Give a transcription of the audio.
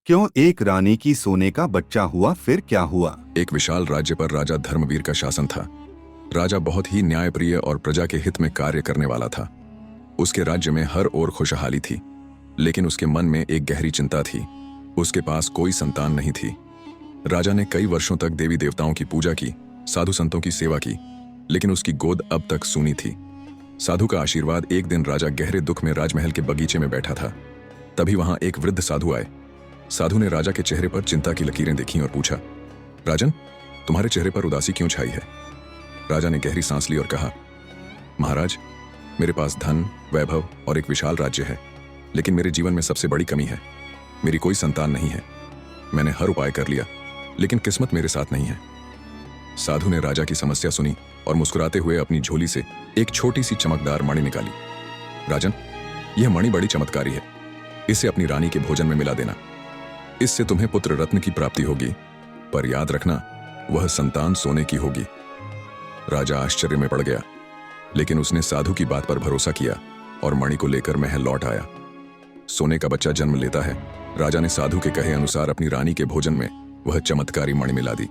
क्यों एक रानी की सोने का बच्चा हुआ, फिर क्या हुआ? एक विशाल राज्य पर राजा धर्मवीर का शासन था। राजा बहुत ही न्यायप्रिय और प्रजा के हित में कार्य करने वाला था। उसके राज्य में हर ओर खुशहाली थी, लेकिन उसके मन में एक गहरी चिंता थी। उसके पास कोई संतान नहीं थी। राजा ने कई वर्षों तक देवी देवताओं की पूजा की, साधु संतों की सेवा की, लेकिन उसकी गोद अब तक सूनी थी। साधु का आशीर्वाद। एक दिन राजा गहरे दुख में राजमहल के बगीचे में बैठा था। तभी वहां एक वृद्ध साधु आए। साधु ने राजा के चेहरे पर चिंता की लकीरें देखीं और पूछा, राजन, तुम्हारे चेहरे पर उदासी क्यों छाई है? राजा ने गहरी सांस ली और कहा, महाराज, मेरे पास धन, वैभव और एक विशाल राज्य है, लेकिन मेरे जीवन में सबसे बड़ी कमी है। मेरी कोई संतान नहीं है। मैंने हर उपाय कर लिया, लेकिन किस्मत मेरे साथ नहीं है। साधु ने राजा की समस्या सुनी और मुस्कुराते हुए अपनी झोली से एक छोटी सी चमकदार मणि निकाली। राजन, यह मणि बड़ी चमत्कारी है। इसे अपनी रानी के भोजन में मिला देना। इससे तुम्हें पुत्र रत्न की प्राप्ति होगी, पर याद रखना, वह संतान सोने की होगी। राजा आश्चर्य में पड़ गया, लेकिन उसने साधु की बात पर भरोसा किया और मणि को लेकर महल लौट आया। सोने का बच्चा जन्म लेता है। राजा ने साधु के कहे अनुसार अपनी रानी के भोजन में वह चमत्कारी मणि मिला दी।